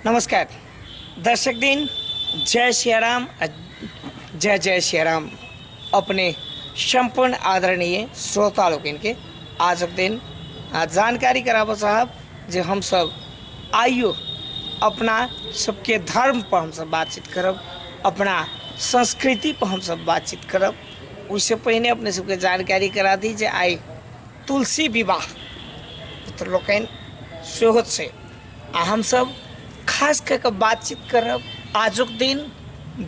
नमस्कार दर्शक दिन, जय सिया राम, जय जय सिया राम। अपने संपूर्ण आदरणीय श्रोता लोग इनके आज दिन जानकारी कराबो साहब जे हम सब आइयो अपना सबके धर्म पर हम सब बातचीत करब, अपना संस्कृति पर हम सब बातचीत करब। उससे पहले अपने सबके जानकारी करा दी जे आई तुलसी विवाह पुत्र लोकन सोहत से हम सब खास करके बातचीत करब आजुक दिन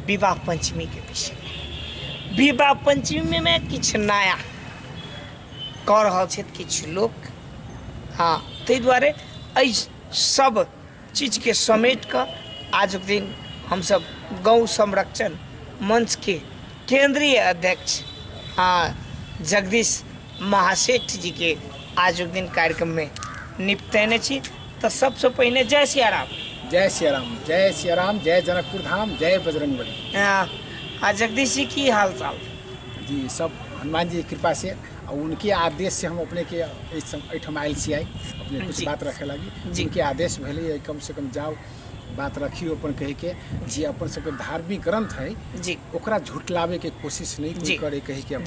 विवाह पंचमी के विषय में। विवाह पंचमी में किछ नया कह रहल छथि किछ लोग, हाँ ताहि दुआरे एहि सब चीज के समेट कर आजुक दिन हम सब गौ संरक्षण मंच के केंद्रीय अध्यक्ष जगदीश महासेठ जी के आजुक दिन कार्यक्रम में निपटेने छी। तो सबसे पहले जय सिया राम। जय सिया राम, जय सिया राम, जय जनकपुर धाम, जय बजरंगबली। जगदीश जी की हाल चाल? जी सब हनुमान जी की कृपा से और उनके आदेश से हम अपने के एठम आयल छी, अपने कुछ बात रखे लगी। जिनके आदेश भेले कम से कम जाओ बात रखियो अपन कहे के जी अपन सबके धार्मिक ग्रंथ है जी ओकरा झुटलावे के कोशिश नहीं करे, कहे के अपन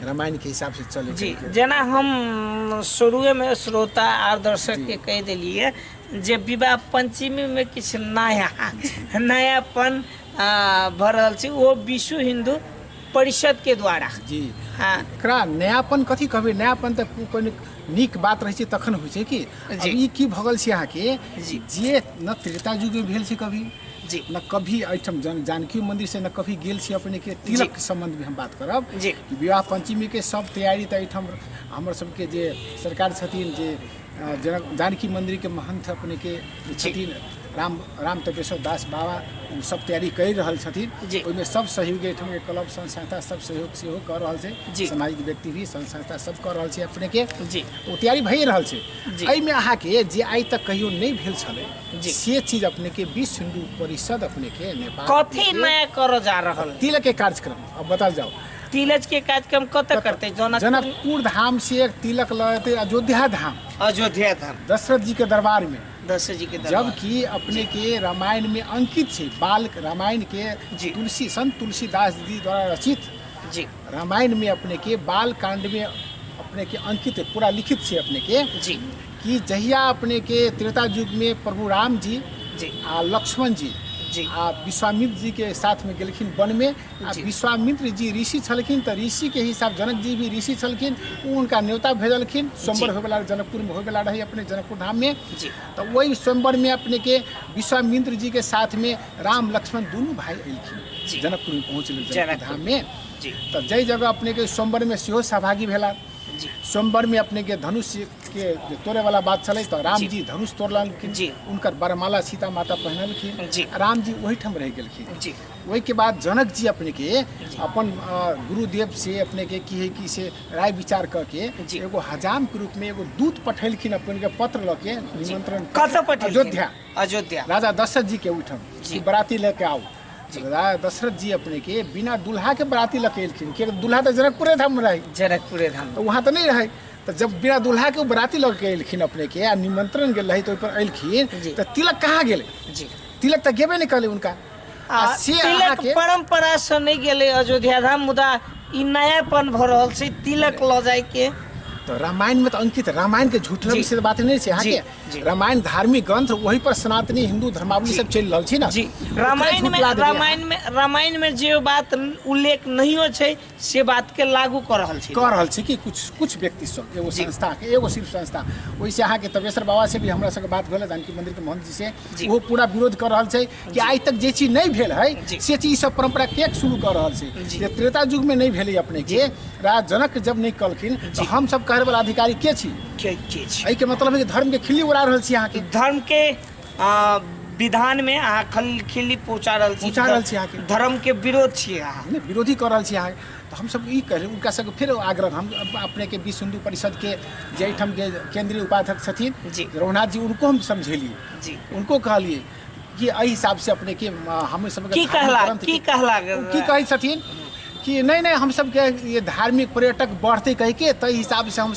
रामायण के हिसाब से चले जी। जना हम शुरुए में श्रोता और दर्शक के कह दिलिए जे विवाह पंचमी में किछ नयापन भर रहल छी, वो विश्व हिंदू परिषद के द्वारा जी। हाँ एकरा नयापन कथी कहबे? नयापन त कोई नीक बात रहे छै तखन होइ छै कि अब ई की भगल छै अहाँ के जे न त्रेता युग में भेल छै कभी जी, न कभी एठम जानकी मंदिर से न कभी गेल छी। अपने के तिलक के संबंध में हम बात करब जी। विवाह पंचमी के सब तैयारी त एठम हमर सबके जे सरकार छथिन, जे जानकी मंदिर के महंत अपने के छथिन राम तपेश्वर दास बाबा, सब तैयारी कर रहल छथिन। ओइमे सब सहयोग एठम के क्लब संस्था सब सहयोग सेहो कर रहल छै, सामाजिक व्यक्ति भी संस्था सब कर रहल छै अपने के जी। ओ तैयारी भई रहल छै। एहिमे अहाँ के जे आइ तक कहियो नहीं भेल छले से चीज अपने के विश्व हिंदू परिषद अपने के नेपाल कथी नया कर जा रहल तिलक के कार्यक्रम। अब बता जाओ तिलक के कार्यक्रम कत करते? जनकपुर धाम से एक तिलक लते अयोध्या धाम, दशरथ जी के दरबार में, जबकि अपने के रामायण में अंकित है बाल रामायण के संत तुलसीदास जी द्वारा रचित जी रामायण में अपने के बाल कांड में अपने के अंकित है, पूरा लिखित है अपने के जी कि जहिया अपने के त्रेता युग में प्रभु राम जी आ लक्ष्मण जी आ विश्वामित्र जी के साथ में गेलखिन वन में। विश्वामित्र जी ऋषि छलखिन, तो ऋषि के हिसाब जनक जी भी ऋषि छलखिन, उनका न्योता भेजलखिन। सोमवार होवेला जनकपुर में होवेला रही अपने जनकपुर धाम में, तो वही सोमवार में अपने के विश्वामित्र जी के साथ में राम लक्ष्मण दोनों भाई अयलखिन जनकपुर में पहुँचल जनकपुर धाम में। तो जय जगह अपने के सोमवार में सेहो सहभागी भेला। सोमवार में अपने के धनुष के तोड़े वाला बात चले, तो राम जी धनुष तोड़लखिन, उनकर बरमाला सीता माता पहनलखिन, राम जी वही ठम रह गेलखिन। वही के बाद जनक जी अपने के अपन गुरुदेव से अपने के की है कि से राय विचार करके एगो हजाम के रूप में एगो दूत पठेलखिन अपने के पत्र लके निमंत्रण अयोध्या राजा दशरथ जी के उठम बराती लेके आओ। राजा दशरथ जी अपने के बिना दुल्हा के बराती लकेलखिन, कि दुल्हा तो जनकपुरे धाम में रहे, जनकपुरे धाम तो वहाँ तो नहीं रहे। तो जब बिना दुल्हा के बराती लगे एलखिन अपने के आ निमंत्रण गेल रही, तो ओइ पर एलखिन तो तिलक कहाँ गेले? तिलक तो गेबे नहीं कले उनका। तिलक परंपरा से नहीं गेले अयोध्या धाम, मुदा ई नयापन भ रहल छै तिलक ल जाय के। तो रामायण में तो अंकित, रामायण के झूठला विषय बात नहीं है के रामायण धार्मिक ग्रंथ, वही पर सनातनी हिंदू धर्मावली सब चल रहा है ना जी। रामायण में जो बात उल्लेख नहीं हो छै से बात के लागू कर रहल छै कि कुछ व्यक्ति सब एगो संस्था के एगो सिर्फ संस्था वैसे अहाँ के तपेश्वर बाबा से भी हमरा सब बात भेल, जानकी मंदिर के महंत जी से, वो पूरा विरोध कर रहल छै कि आज तक जे चीज नहीं भेल है से चीज सब परंपरा के शुरू कर रहल छै। जे त्रेता युग में नहीं भेले अपने के राजा जनक जब नहीं कलखिन, तो हम सब कहरे वाला अधिकारी के छी? एहि के मतलब है कि धर्म के खिल्ली उड़ा रहल छी। अहाँ के धर्म के विधान में अहाँ खिल्ली पहुंचा रहल छी, धर्म के विरोध छी, विरोधी कर रहल छी अहाँ। तो हम सब ई कहले उनका सब फिर आग्रह हम अपने के विश्व हिंदू परिषद के जे ठम के केंद्रीय उपाध्यक्ष छथिन रघुनाथ जी, उनको हम समझेलिए, उनको कहलिए कि एहि हिसाब से अपने के हम सब की कहे छथिन कि नहीं हम सब के ये धार्मिक पर्यटक बढ़ते कह के, तो हिसाब से हम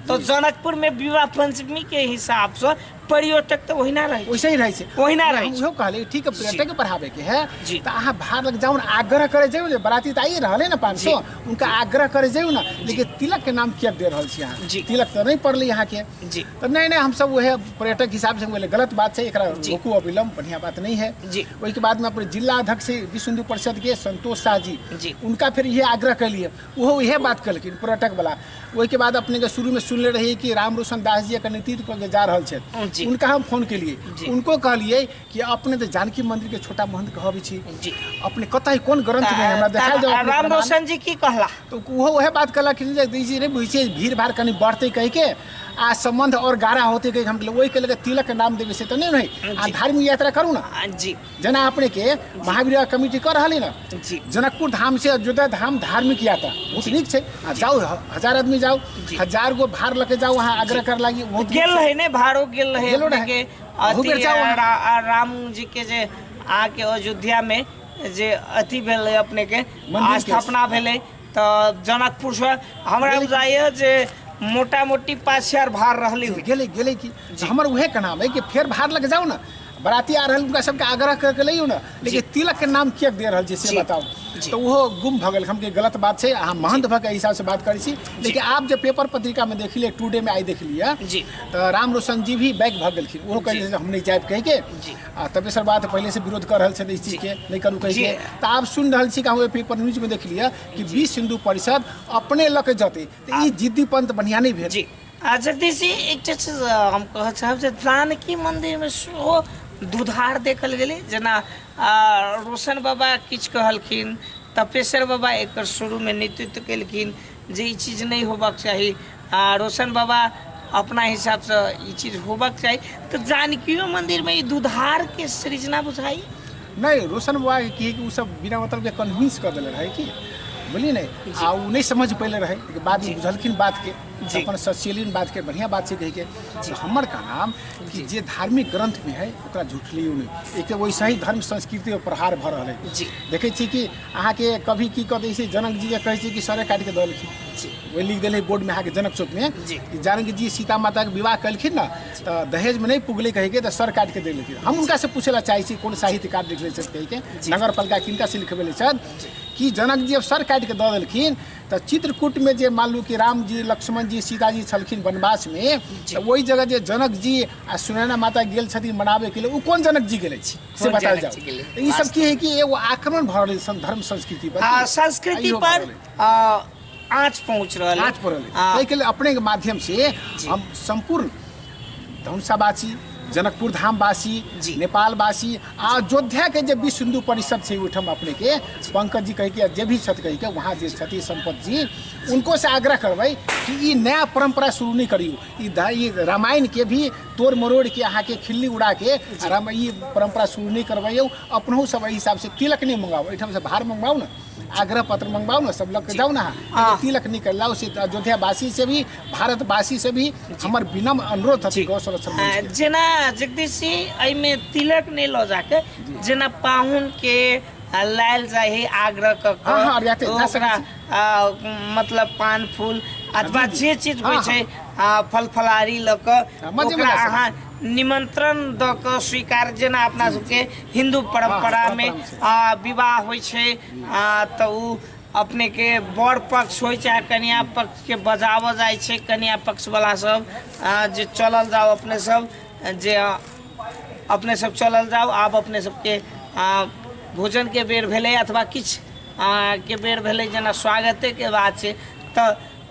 तो जनकपुर में विवाह पंचमी के हिसाब से पर्यटक तो वही ना रहे, वैसे ही रहे छै, वही ना रहे। हम कहले ठीक है पर्यटक के बढ़ावे के है जी। तो अहाँ बाहर लग जाओ ना, आग्रह करे जाओ जे बराती तो आई रहले ना 500, उनका आग्रह करे जाओ ना, लेकिन तिलक के नाम क्या दे रहल छी अहाँ, जी। तिलक तो नहीं पड़ली यहाँ के जी। तो नहीं हम सब वह पर्यटक हिसाब से बोले गलत बात है, एकरा रोकू अविलंब, बढ़िया बात नहीं है जी। वही के बाद में अपने जिला अध्यक्ष विश्व हिंदू परिषद के संतोष शाह जी। जी, उनका फिर ये आग्रह कर लिए, वो यह बात कलखिन पर्यटक वाला। वही के बाद अपने के शुरू में सुनले रही कि राम रोशन दास जी का नेतृत्व करके जा रहा है, जी। उनका हम फोन के लिए उनको कहलिए कि अपने तो जानकी मंदिर के छोटा महंत कहबी छी, अपने कतई कौन ग्रंथ में हमरा देखाई जाओ राम रोशन जी की कहला, तो वो वह बात कहला कि जी रे बुझे भीड़ भाड़ कनी बढ़ते कह के आ संबंध और गाढ़ा होते कह हम वही के लगे तिलक के नाम देवे से तो नहीं आ धार्मिक यात्रा करू ना जी। जना अपने के महावीर कमिटी कर रही ना जी। जनकपुर धाम से अयोध्या धाम धार्मिक यात्रा बहुत नीक छै, जाओ 1000 आदमी जाओ, 1000 गो भार लेके जाओ, वहाँ आग्रह कर लागी गेल रहे ने भाड़ो गेल रहे के राम जी के जे आके अयोध्या में जे अथी भेले अपने के स्थापना भेले तो जनकपुर से हमरा बुझाइए जे मोटा मोटी 5000 भार रहली गेले की हमर उहे का नाम है कि फिर भार लग जाओ ना, बराती आ रहल उनका सबके आग्रह करके लियो ना, लेकिन तिलक के नाम किया दे रहल से बताओ, तो वो गुम भ गेल, हम के गलत बात है, अहाँ महंत भ के हिसाब से बात करी छी। लेकिन आप जब पेपर पत्रिका में देख लिए, टुडे में आई देख लिया तो राम रोशन जी भी बैक भ गेलखिन, वो कहे हम नहीं जाए कह के तबेसर बात पहले से विरोध कर रहल इस चीज के नहीं करू कह के, तो आप सुन रहल छी कि पेपर न्यूज में देख लिया कि विश्व हिंदू परिषद अपने लके जते, तो ई जिद्दी पंथ बढ़िया नहीं भेल जी। जगदीश जी एक चीज हम कह चाहब जे जानकी मंदिर में सो दुधार देखल गेलै, जना रोशन बाबा किछ कहलखिन, तपेश्वर बाबा एक शुरू में नेतृत्व केलखिन जे ई चीज नहीं होबाक चाही, रोशन बाबा अपना हिसाब से ई चीज होबाक चाही, तो जानकियो मंदिर में ई दुधार के सृजना बुझाई नहीं। रोशन बाबा की उ सब बिना मतलब के कन्विंस कर देले रहे कि बोलिए नहीं आ उ नहीं समझ पहले रहे, बाद में बुझलखिन बात के, अपन सचेलिन बात के बढ़िया बात से कह के तो हमर का नाम कि जे धार्मिक ग्रंथ में है ओकरा झूठलियो नहीं, एक वैसे ही धर्म संस्कृति और प्रहार भ रहा है। देखे छी कि अहाँ के कभी की कह दै छै जनक जी कहे छै कि सरे काट के दलखिन, वही लिख दिले बोर्ड में अहाँ के जनक चौक में कि जानकी जी सीता माता के विवाह कलखिन ना तो दहेज में नहीं पुगले कह के तो सर काट के दे लेखिन। हम उनका से पूछेला चाहे छी कौन साहित्यकार लिखले छै कह के, नगर पालिका किनका से लिखबेले छै कि जनक जी अब सर काट के दे देलखिन तो चित्रकूट में जे मान लू कि राम जी लक्ष्मण जी सीता जी छलखिन वनवास में, तो वही जगह जे जनक जी आ सुनैना माता गेल छथिन मनावे के लिए, वो कौन जनक जी गेले से बताल जाओ। तो ये सब की है कि एगो आक्रमण भ रहल धर्म संस्कृति पर, संस्कृति पर आँच पहुँच रहा है, आँच पड़ रहा है। के लिए अपने के माध्यम से हम संपूर्ण धनुषावासी, जनकपुर धाम वासी, नेपाल वासी, अयोध्या के जब विश्व हिंदू परिषद से उठम अपने के पंकज जी कह के जे भी छत कह के वहाँ जे छथि संपत जी, उनको से आग्रह करवाई कि ये नया परंपरा शुरू नहीं करियो, ये रामायण के भी तोड़ मरोड़ के अहाँ के खिल्ली उड़ा के ये परंपरा शुरू नहीं करवाइयो, अपनों सब हिसाब से तिलक नहीं मंगाओ, एठम से भार मंगवाओ ना, आग्रह पत्र मंगवाओ ना, सब लोग जाओ ना, तिलक नहीं कर लाओ। अयोध्या वासी से भी भारतवासी से भी हमार विनम्र अनुरोध है गौ संरक्षण जेना जगदीश जी एहिमे तिलक नहीं लो जाके जेना पाहुन के लायल जाए आग्रह कर मतलब पान फूल अथवा जे चीज होइ छै फल फलारी लक अहाँ निमंत्रण द के स्वीकार, जेना अपना सबके हिंदू परंपरा में विवाह होइ छै तो उ अपने के बड़ पक्ष हो चाहे कन्या पक्ष के बजाव जाए छै, कन्या पक्ष वाला सब जे चलल जाओ अपने सब जे अपने सब चलल जाओ, आब अपने सबके भोजन के बेर भेले अथवा किछ के बेर भेले जेना स्वागते के बात छै, तो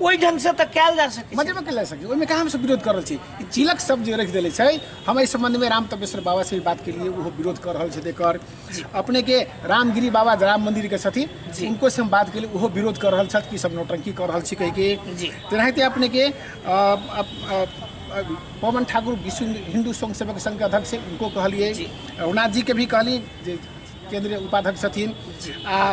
ओहि ढंग से तो कल जा सके मजे में कल सके, ओहिमे कहाँ हम सब विरोध कर रहे छी। तिलक सब जो रख दिले छै, हम इस संबंध में राम तपेश्वर बाबा से बात के लिए वो विरोध कर रहे थे, कर अपने के रामगिरी बाबा राम मंदिर के छथिन, उनको से हम बात के लिए वो विरोध कर रहे छथि कि सब नौटंकी कर रहे छी कह के, तेनाहिते अपने के पवन ठाकुर विश्व हिंदू स्वयं सेवक संघ के अध्यक्ष उनको कहलिए, रघुनाथ जी के भी कहलिए केंद्रीय उपाध्यक्ष छथिन,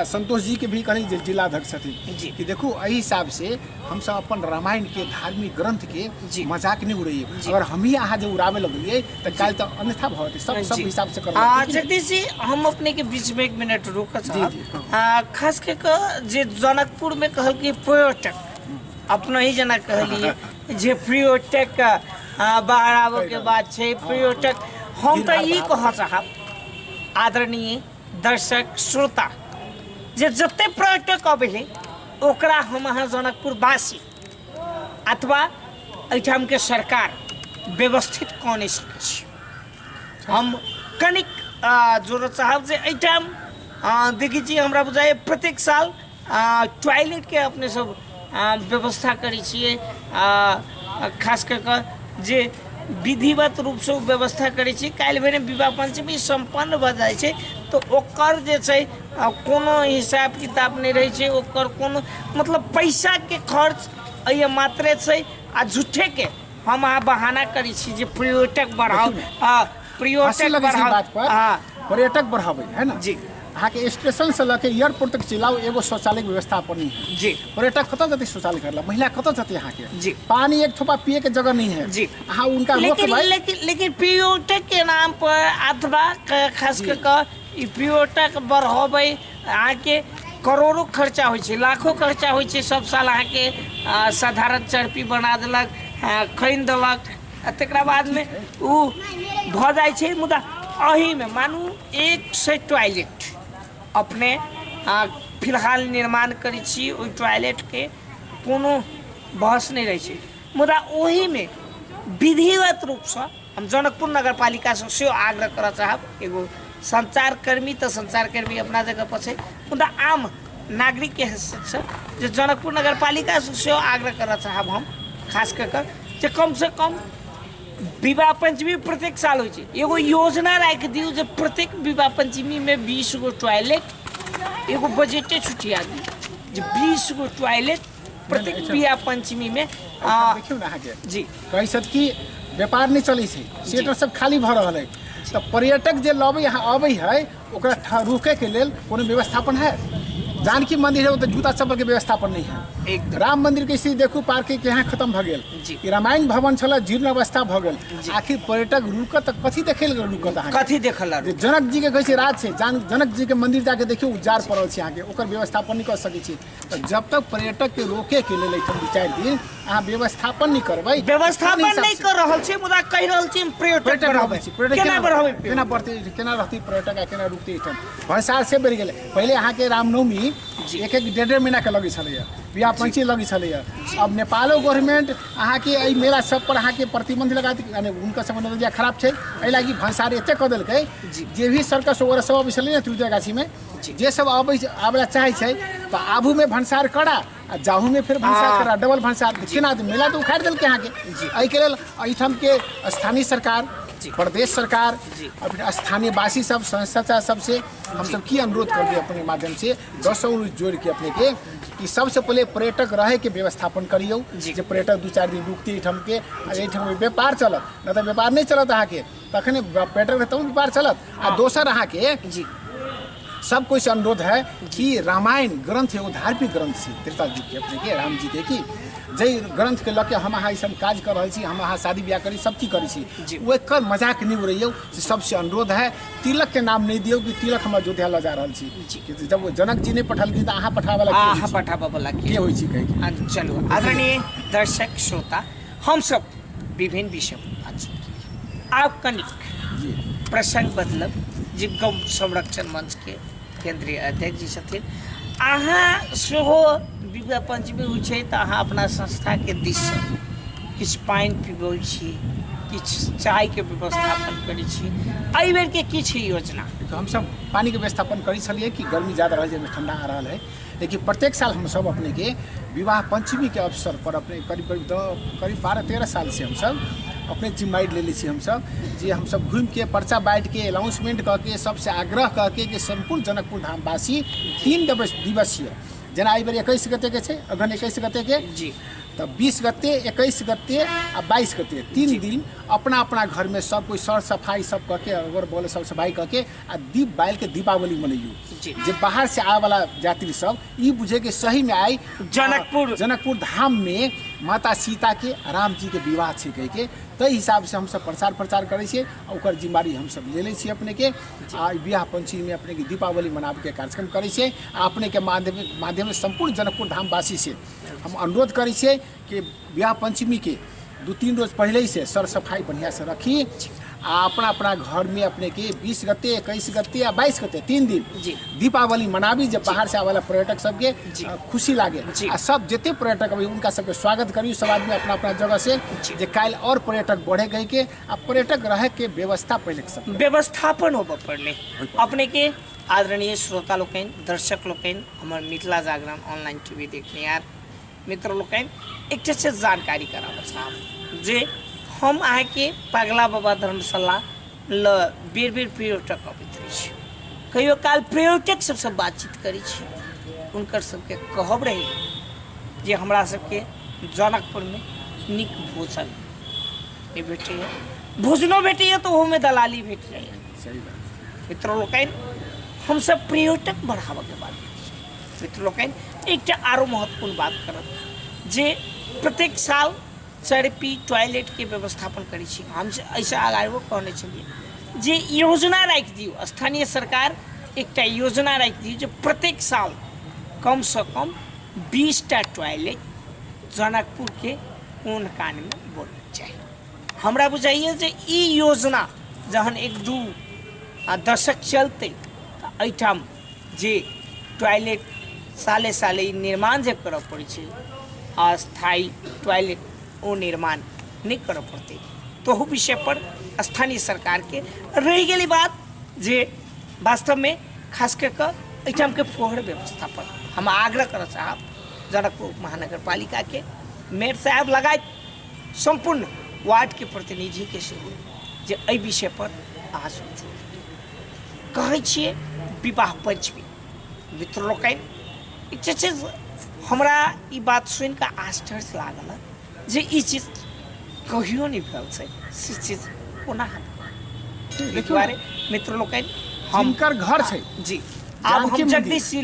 संतोष जी के भी कहली जिला अध्यक्ष छथिन कि देखो एहि हिसाब से हम सब अपन रामायण के धार्मिक ग्रंथ के मजाक नहीं उड़ाइए, अगर हम ही अहाँ जो उड़ावे लगलिए तो काल तो अन्यथा भवते सब हिसाब से कर। जगदीश जी हम अपने के बीच में 1 मिनट रुक खास के जे जनकपुर में कहल कि पर्यटक अपना ही जना कहलिए जे पर्यटक बाहर आबो के बाद छै पर्यटक हम तो ई कह चाहब आदरणीय दर्शक श्रोता जे जते पर्यटक अबै है ओकरा हम अहाँ जनकपुर वासी अथवा एठाम के सरकार व्यवस्थित कऽ नहि सकै छी। हम कनिक जोड़ चाहब जे एठाम देखी छी हमरा बुझाइए प्रत्येक साल टॉयलेट के अपने सब व्यवस्था करै छियै खास कऽ कऽ जे विधिवत रूप से व्यवस्था करै छी। काल्हि भेने विवाह पंचमी संपन्न भऽ जाइ छै तो ओकर जे छै कोनो हिसाब किताब नहीं रहे छै, ओकर कोनो मतलब पैसा के खर्च ये मात्रे छै आ झूठे के हम बहाना करै छी जे पर्यटक बढ़ाओ पर्यटक बढ़ावे है ना जी। अहाँ के स्टेशन से लके एयरपोर्ट तक चिल्लाओ एगो शौचालय व्यवस्था पर नहीं है जी। पर्यटक कत जते शौचालय करला, महिला कत जते यहाँ के जी। पानी एक थोपा पिए के जगह नहीं है जी। हाँ उनका लेकिन पर्यटक के नाम पर अथवा खास कर पर्यटक बढ़ावे अहाँ के करोड़ों खर्चा होइ छै, लाखों खर्चा होइ छै। सब साल अहाँ के साधारण चरपी बना देलक, खरीद देलक, तकरा बाद में उ भ जाइ छै। मुदा अही में मानू 100 टॉयलेट अपने फिलहाल निर्माण करै छी, ओहि टॉयलेट के कोनो बहस नहीं रहे छै। मुदा ओही में विधिवत रूप से हम जनकपुर नगर पालिका से सेहो आग्रह करऽ चाहब। एगो संचारकर्मी तो संचारकर्मी अपना जगह पर छै, मुदा आम नागरिक के हैसियत से जे जनकपुर नगर पालिका से सेहो आग्रह करऽ चाहब हम खास कर जे कम से कम विवाह पंचमी प्रत्येक साल होइ छै, एगो योजना राखि दियौ जे प्रत्येक विवाह पंचमी में 20 गो टॉयलेट एगो बजटे छुटिया दियौ जे 20 गो टॉयलेट प्रत्येक विवाह पंचमी में देखियो ना अहाँ के जी कैसे कि व्यापार नहीं चलै छै, थिएटर सब खाली भ रहल है। तो पर्यटक जे लबे यहाँ अबै है ओकरा रुके के लेल कोनो व्यवस्थापन है? जानकी मंदिर है वो तो जूता चप्पल के व्यवस्थापन नहीं है। राम मंदिर के स्थिति देखू, पार्क के यहाँ खत्म भ गेल, रामायण भवन छल जीर्ण अवस्था भ गेल। आखिर पर्यटक रुकत कथी देखे रुकत अहाँ कथी देखल जनक जी के कैसे राज छै, जनक जी के मंदिर जाके देखियो उजाड़ पड़ल छै, अहाँ के ओकर व्यवस्थापन नहीं कर सकै छी। तो जब तक पर्यटक के रोके के लेल 2-4 दिन अहाँ व्यवस्थापन नहीं करबै, व्यवस्थापन नहीं कर रहल छै, मुदा कहि रहल छी पर्यटक बढ़ाबै केना बढ़ाबै, केना बढ़ते, केना रहती पर्यटक आ केना रुकते एठन भंसार से बढ़ गेलै। पहले अहाँ के रामनवमी एक 1.5 महीना के लगे छलैया, बियाह पंची लगे छलैया। अब नेपालो गवर्नमेंट अहाँ के एहि मेला सब पर अहाँ के प्रतिबंध लगा दी, यानी उनका सब नजरिया खराब छै। एहि लागी भंसार एते क देलकै जे भी सर्कस वगैरह सब अबै छलै ने गाछी में जे सब आबे चाहे छै तो आबू में भंसार करा आ जाहू में फिर भंसार करा, डबल भंसार केना मेला तो उखाड़ देलकै अहाँ के। एहि के लेल एहिठाम के स्थानीय सरकार, प्रदेश सरकार और फिर स्थानीय वासी सब संस्था सबसे हम सब की अनुरोध कर दिए अपने माध्यम से 10 जोड़ के अपने के कि सबसे पहले पर्यटक रहे के व्यवस्थापन करियो, जे पर्यटक 2-4 दिन रुकते एठम के, एठम व्यापार चलत, न तो व्यापार नहीं चलत अहाँ के, तखने पर्यटक रहते व्यापार चलत। आ दोसर अहाँ के सब कोई से अनुरोध है कि रामायण ग्रंथ एगो धार्मिक ग्रंथ छै त्रेता जी के अपने के राम जी के, कि जै ग्रंथ के लके हम अहाँ सब काज कर रहे छी, हम अहाँ शादी ब्याह करी सब चीज करी छी, ओकर मजाक नहीं उड़ैयो। सबसे अनुरोध है तिलक के नाम नहीं दियो कि तिलक हम अयोध्या ल जा रहल छी। जब जनक जी ने पठलखिन त अहाँ पठाबे वाला के होई छी कहि। चलो आदरणीय दर्शक श्रोता, हम सब विभिन्न विषय पर बात आप कनिक प्रसंग बदलब जे गौ संरक्षण मंच के केंद्रीय अध्यक्ष जी छथिन, अहाँ सेहो विवाह पंचमी होइ छै तऽ अहाँ अपना संस्था के दिश से किछु पानि पीबै छी, किछु चाय के व्यवस्थापन करै छी, एहि बेर के की छै योजना? हम सब पानी के व्यवस्थापन करी छलिए कि गर्मी ज़्यादा रह जाए, ठंडा आ रहा है, लेकिन प्रत्येक साल हम सब अपने के विवाह पंचमी के अवसर पर अपने करीब 12-13 साल से हम सब अपने जिम्मेदारी ले ली छी। हम सब घूम के पर्चा बांट के अनाउंसमेंट करके सबसे आग्रह करके कि संपूर्ण जनकपुर धामवासी 3 दिवसीय जना एहि बेर 21 गते के छै, अगहन 21 गते के जी, तो 20 गते 21 गते आ 22 गते 3 दिन अपना अपना घर में सब कोई सर सफाई सब करके अगर बोले सब सफाई करके आ दीप बाल के दीपावली मनैयो। जे बाहर से आए वाला यात्री सब ई बुझे के सही में आई जनकपुर धाम में माता सीता के राम जी के विवाह छे कह के तई हिसाब से हम सब प्रचार करे छे। ओकर जिम्मेदारी हम सब ले ले छी अपने के। आ विवाह पंचमी में अपने के दीपावली मनावे के कार्यक्रम करे छे। अपने के माध्यम से संपूर्ण जनकपुर धाम वासी से हम अनुरोध करे छे कि विवाह पंचमी के 2-3 रोज पहले ही से सर सफाई बढ़िया से रखी। अपना घर में अपने के 20 गते 21 गते या 22 गते 3 दिन दीपावली मनाबी। जब बाहर से आवेला पर्यटक सबके खुशी लागे आ सब जिते पर्यटक अभी उनका सबके स्वागत करियो सब आदमी अपना जगह से जे काल और पर्यटक बढ़े गई के आ पर्यटक रहे के व्यवस्था पहले के सब व्यवस्थापन होबे पड़ले। अपने के आदरणीय श्रोता लोकन दर्शक लोकन हमर मिथिला जागरण ऑनलाइन टीवी देखने यार मित्र लोकन एक से जानकारी करावत साहब जे हम आए के पगला बाबा धर्मशाला ल बेर पर्यटक अबैत रही छी। कहियो काल पर्यटक सबसे बातचीत करी छी। उनकर सबके कहब रही जे हमरा सबके जनकपुर में निक भोजन नहीं भेटैए, भोजनो भेटैए तो ओहो में दलाली भेट जाइए। सही बात मित्र लोकन हम सब पर्यटक बढ़ावा के बात मित्र लोकन एक आरो महत्वपूर्ण बात करब जे प्रत्येक साल चरपी टॉयलेट के व्यवस्थापन करी छी। हम ऐसा आगारो कहने चलिए जे योजना राख दियो स्थानीय सरकार एक योजना राख दियो जो प्रत्येक साल कम से कम 20टा टॉयलेट जनकपुर के कोन कान में बनना चाहिए। हमरा बुझाइए जे ई योजना जहन 1-2 दशक चलते एठाम जे टॉयलेट साले साले निर्माण जे करऽ पड़े छै अस्थायी टॉयलेट वो निर्माण नहीं कर पड़ते तो वो विषय पर स्थानीय सरकार के रह गई बात जे वास्तव में खास करके एठाम के फोहर व्यवस्था पर हम आग्रह कर साहब जनकपुर महानगर पालिका के मेयर साहब लगाए संपूर्ण वार्ड के प्रतिनिधि के सेहो जे एहि विषय पर अहाँ सोचू। कहै छियै विवाह पंचमी मित्र लोकन एक चीज हमरा ई बात सुन के आश्चर्य लागल जे ई चीज कहियो नहीं भेल छै। से चीज कोना बारे मित्र लोकन हमकर घर छै जी आब हम जगदीश जी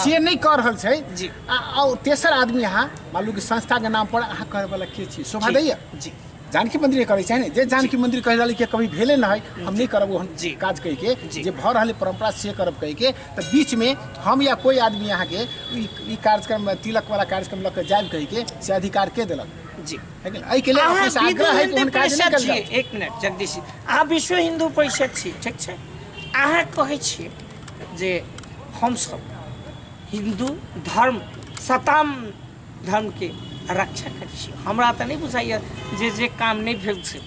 से नहीं कर रहल छै जी आ तेसर आदमी यहाँ मालूम कि संस्था के नाम पर अहाँ करे वाला के छी शोभा दैया जी जानकी मंदिर करे छै ने जे जानकी मंदिर कह रहल के कभी भेले न है हम नहीं करब ओहन काज कह के जे भ रहल परंपरा से करब कह के तो बीच में हम या कोई आदमी यहाँ के ई कार्यक्रम तिलक वाला कार्यक्रम लग के जाब कह के से अधिकार के देलक जी है कि एहि के लिए अपने से आग्रह है कि काज नहीं कर जाए। एक मिनट जगदीश जी अहाँ विश्व हिंदू परिषद छी ठीक छै अहाँ कहै छियै जे हम सब हिंदू धर्म सताम धर्म के रक्षा करै छी। हमरा तऽ नहीं बुझाइए जे काम नहीं भेल छै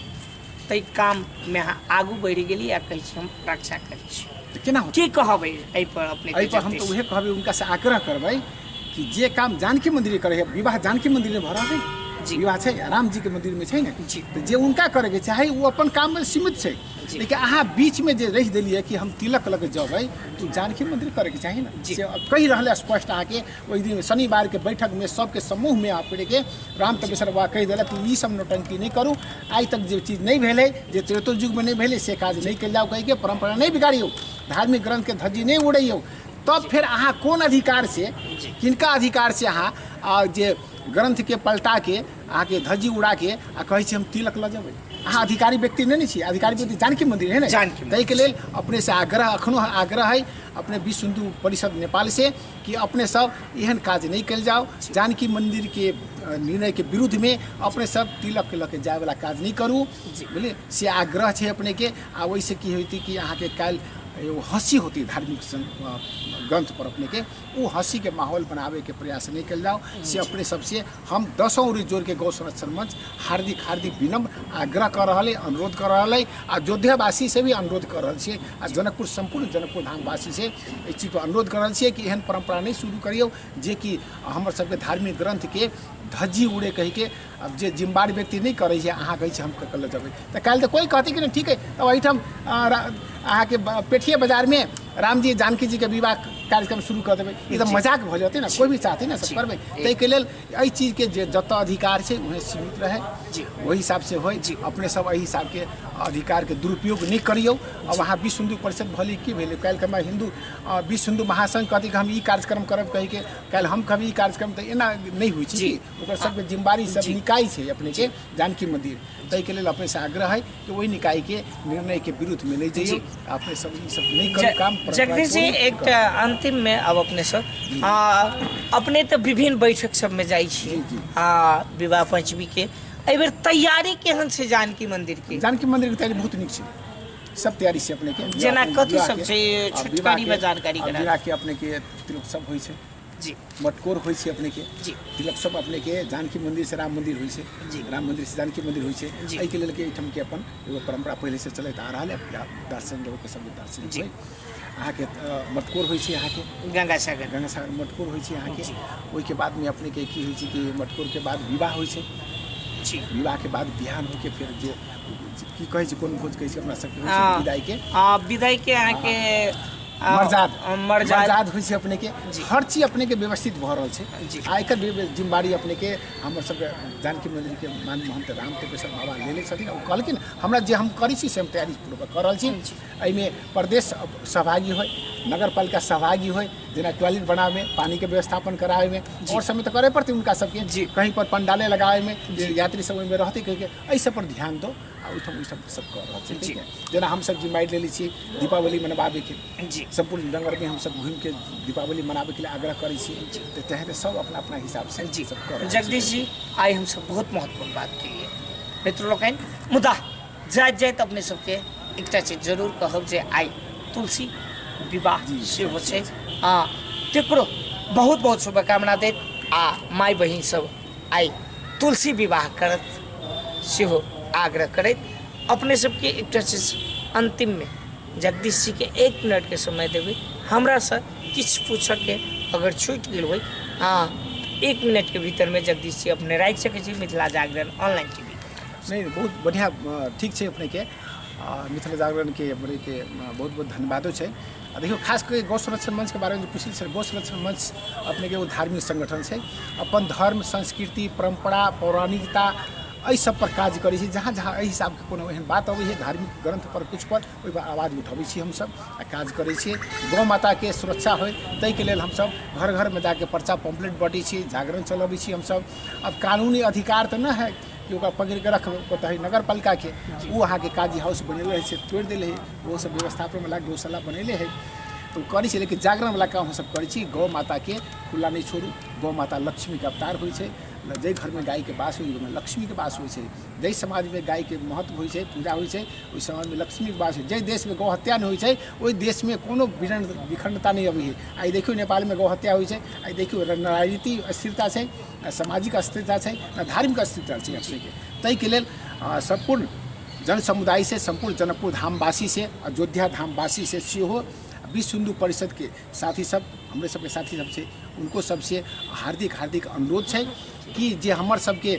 तै काम में आगू बढ़ि गेली आ कहै छी हम रक्षा करै छी केना की कहबै एहि पर अपने एहि पर हम तो उहे कहबै उनका से आग्रह करबै कि जे काम जानकी मंदिर करे विवाह जानकी मंदिर में भरा है विवाह छै राम जी के मंदिर में छै ने तो जे उनका करे के चाहे वो अपन काम में सीमित छै लेकिन अहाँ बीच में जे रख दिलिए कि हम तिलक लग जबै तो जानकी मंदिर करे के चाहिए ना से कही रहले स्पष्ट अहाँ के ओहि दिन शनिवार के बैठक में सबके समूह में आपड़े के राम तपेश्वर बाबा कह दिलक कि ई सब नौटंकी नहीं करू आज तक जो चीज नहीं भेले जे त्रेतो युग में नहीं भेले से काज नहीं कल जाओ कह के परंपरा नहीं बिगाड़ियो धार्मिक ग्रंथ के धज्जी नहीं उड़ैयो तब फिर अहाँ कोन अधिकार से किनका अधिकार से अहाँ जे ग्रंथ के पलटा के अहाँ के धज्जी उड़ा के आ कहे हम तिलक ल जबै अहाँ अधिकारी व्यक्ति नहीं छी अधिकारी व्यक्ति जानकी मंदिर है ना ताहि के लेल अपने से आग्रह अखनो आग्रह है अपने विश्व हिंदू परिषद नेपाल से कि अपने सब एहन काज नहीं कल जाओ जानकी मंदिर के निर्णय के विरुद्ध में अपने सब तिलक लके जाए वाला काज नहीं करू बुझलिए से आग्रह है अपने के आ वैसे की होती कि अहाँ के काल एगो हंसी होती धार्मिक ग्रंथ पर अपने के वो हंसी के माहौल बनावे के प्रयास नहीं कल जाओ से अपने सबसे हम 10 उरी जोड़ के गौ संरक्षण मंच हार्दिक हार्दिक विनम्र आग्रह कर रहा है अनुरोध कर रहा है आ अयोध्यावासी से भी अनुरोध कर रहा है आ जनकपुर संपूर्ण जनकपुर धामवासी से इस चीज पर अनुरोध कर रहा है कि एहन परंपरा नहीं शुरू करियो जे कि हमर सबके धार्मिक ग्रंथ के धज्जी उड़े कह के अब जे जिम्मेदार व्यक्ति नहीं करे अहाँ कहै हम कल जबै तो काल तो कोई कहती कि ठीक है अब एहिठाम अहाँ के पेठिए बाजार में राम जी जानकी जी के विवाह कार्यक्रम शुरू कर देबै ई तऽ मजाक भऽ जेतै ना कोई भी चाहते ना सब करबै तै के लेल एहि चीज के जे जत अधिकार छै उहे सीमित रहे वही हिसाब से होय अपने सब एहि हिसाब के अधिकार के दुरुपयोग नहीं करियो। अब वहाँ विश्व हिंदू परिषद भले की भेले काल के हिंदू विश्व हिंदू महासंघ कहते कि हम ई कार्यक्रम करब कहि के काल हम कभी ई कार्यक्रम तो एना नहीं हुई छी ओकर सबके जिम्मेवारी सब निकाय छै अपने के जानकी मंदिर तै के लेल अपने से आग्रह है कि वही निकाय के निर्णय के विरुद्ध में नहीं जाइए अपने सब ई सब नहीं कर काम। जगदीश जी एक अंतिम में अब अपने सब अपने तो विभिन्न बैठक सब में जाई छी विवाह पंचमी के एहि बेर तैयारी केहन छै जानकी मंदिर के तैयारी बहुत नीक छै सब तैयारी से अपने के जेना कथि सब छै छोटकारी में जानकारी करा विवाह के अपने के तिलक सब होय छै जी मटकोर होय छै अपने के जी तिलक सब अपने के जानकी मंदिर से राम मंदिर होय छै जी राम मंदिर से जानकी मंदिर होय छै एहि के लेल के एठम के अपन एगो परंपरा पहले से चलत आ रहल है दर्शन लोग के सब दर्शन जी अहाँ के मटकोर होय छै अहाँ के गंगा सागर मटकोर होय छै अहाँ के ओहि के बाद में अपने के की होय छै कि मटकोर के बाद विवाह होय छै जी विवाह के बाद बिहान हो के फिर जे की कहै छै कोन भोज कहै छै अपना सब विदाई के अहाँ के मर्जाद होय छै अपने के हर चीज अपने के व्यवस्थित भ रहल छै आ एकर जिम्मेवारी अपने के हमर सब जानकी मंदिर के मान महंत राम तेपेश्वर बाबा लेले छथिन ओ कहलखिन हमरा जे हम करै छी से हम तैयारी पूर्वक कर रहल छी एहि में प्रदेश सहभागी होय नगर पालिका सहभागी होय जेना टॉयलेट बनावे में पानी के व्यवस्थापन करावे में और समय तो करे पड़ते उनका सबके कहीं पर पंडाले लगावे में यात्री सब में रहते कह के एहि सब पर ध्यान दो ओहिठाम सब कर रहल छै ठीक है जेना हम सब जिम्मेदारी लेले छी दीपावली मनावे के जी संपूर्ण नगर में हम सब घूम के दीपावली मनावे के लिए आग्रह करै छी तो तहत सब अपना अपना हिसाब से जी सब कर जगदीश जी आई हम सब बहुत महत्वपूर्ण बात केलिए मित्र लोकनि मुदा जाइत जाइत अपने सबके एकटा चीज जरूर कहब जे आई तुलसी विवाह सेहो छै तेकरो बहुत बहुत शुभकामना दैत आ माय बहिन सब आई तुलसी विवाह करत सेहो आग्रह करैत अपने सबके एकटा चीज अंतिम में जगदीश जी के 1 मिनट के समय देबै हमरा से किछ पूछे के अगर छूट गेल होय 1 मिनट के भीतर में जगदीश जी अपने राखि सकै छी मिथिला जागरण ऑनलाइन टीवी। नहीं बहुत बढ़िया ठीक छै अपने के मिथिला जागरण के बड़े के बहुत बहुत धन्यवादो छै। देखियो खास करके गौ संरक्षण मंच के बारे में पूछल छै गौ संरक्षण मंच अपने के वो धार्मिक संगठन छै अपन धर्म संस्कृति परंपरा पौराणिकता एहि सब पर काज करै छी जहाँ जहाँ एहि हिसाब के कोनो एहन बात अबै है धार्मिक ग्रंथ पर कुछ पर ओहि पर आवाज उठाबै छी हम सब आ काज करै छी गौ माता के सुरक्षा होय तै के लेल हम सब घर घर में जाके पर्चा पम्पलेट बाँटै छी जागरण चलबै छी हम सब। अब कानूनी अधिकार तो न है कि ओकरा पकड़ के रखबै है नगर पालिका के वो अहाँ के काजी हाउस बनेले है से तोड़ देले है वो सब व्यवस्थापन वाला गौशाला बनेले है तो करै छी लेकिन जागरण वाला काम हम सब करै छी गौ माता के खुला नहीं छोड़ू गौ माता लक्ष्मी के अवतार होय छै जै घर में गाय के वास होय ओहिमे लक्ष्मी के वास होय छै जै समाज में गाय के महत्व होय छै पूजा होय छै ओहि समाज में लक्ष्मी के वास होय जै देश में गौ हत्या नहीं होय छै ओहि देश में कोनो विखंडता नहीं अबै है। आई देखियो नेपाल में गौ हत्या होय छै आई देखियो राजनीतिक अस्थिरता छै सामाजिक अस्थिरता छै धार्मिक अस्थिरता छै अपने के तै के लेल संपूर्ण जन समुदाय से संपूर्ण जनकपुर धामवासी से अयोध्या धामवासी से सेहो विश्व हिंदू परिषद के साथी सब हमरे सबके साथी सब से उनको सबसे हार्दिक हार्दिक अनुरोध है कि जे हमर सबके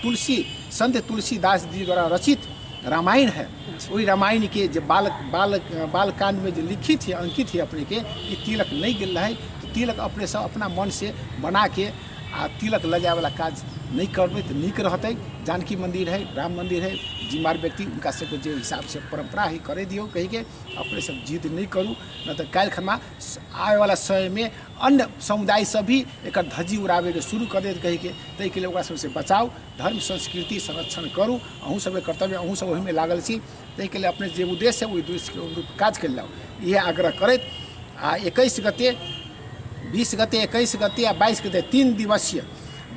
तुलसी संत तुलसीदास जी द्वारा रचित रामायण है वही रामायण के जो बालकांड में जो लिखित है अंकित है अपने के कि तिलक नहीं गिल है तो तिलक अपने सब अपना मन से बना के आ तिलक लगाए वाला काज नहीं करबे तो नीक रहते। जानकी मंदिर है राम मंदिर है जिम्मेदार व्यक्ति उनका सबके जो हिसाब से परंपरा ही करे दियो कही के अपने सब जिद नहीं करूँ न तो काल खमा आए वाला समय में अन्य समुदाय सब भी एक धज्जी उड़ावे के शुरू कर देते कही के तै के लिए सबसे बचाओ धर्म संस्कृति संरक्षण करूँ अहूँ सब कर्तव्य अहूँ सब वही में लागल छी तै के लिए अपने जो उद्देश्य है वही उद्देश्य के अनुरूप काज कर लो यह आग्रह करत 21 गते 20 गते 21 गते या 22 गते 3 दिवसीय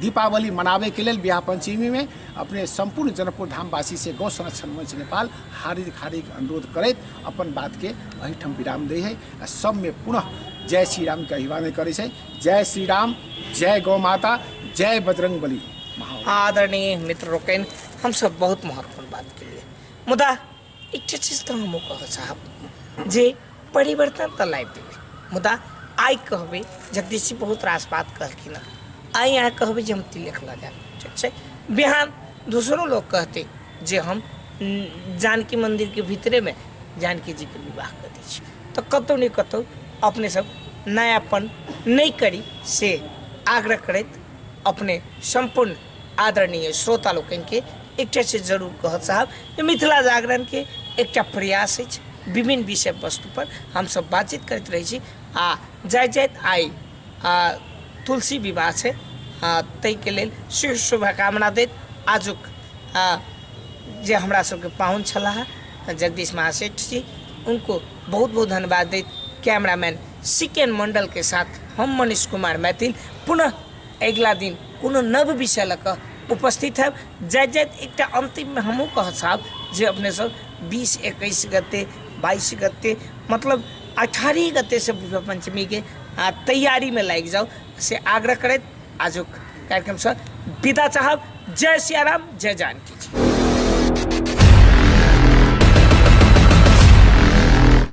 दीपावली मनावे के लिए बिहार पंचमी में अपने संपूर्ण जनकपुर धामवासी से गौ संरक्षण मंच नेपाल हार्दिक हार्दिक अनुरोध करैत अपन बात के वही ठम विराम दे है सब में पुनः जय श्री राम के अभिवादन करे छै। जय श्री राम जय गौ माता जय बजरंग बली। आदरणीय मित्र रोकन हम सब बहुत महत्वपूर्ण बात के लिए मुदा एक चीज तो हम कह साहब जे परिवर्तन तो लाइब देवे मुदा आई कहबे जगदीश जी बहुत रास बात कहलखिन आई यहाँ कहबे जे हम तिलक लगा ठीक है बिहान दूसरों लोग कहते जे हम जानकी मंदिर के भीतरे में जानकी जी के विवाह कर दी तो कतौ नहीं कतौ अपने सब नयापन नहीं करी से आग्रह करत अपने संपूर्ण आदरणीय श्रोता लोग के एक से जरूर कह साहब ये मिथिला जागरण के एक प्रयास है विभिन्न विषय वस्तु पर हम सब बातचीत करते रही छी आ जाइत आई तुलसी विवाह है तई के लेल शुभकामना देत आजुक जे हमरा सबके पाहुन छलाह जगदीश महासेठ जी उनको बहुत बहुत धन्यवाद देत कैमरामैन सिकेन मंडल के साथ हम मनीष कुमार मैथिल पुनः अगला दिन कोनो नव विषय लक उपस्थित है जाइत एक अंतिम में हमू कह साहब जे अपने सब 20-21 गते 22 गते मतलब 18 गते से विवाह पंचमी के तैयारी में लग जाओ से आग्रह करत आजुक कार्यक्रम से विदा चाहब। जय सिया राम, जय जानकी।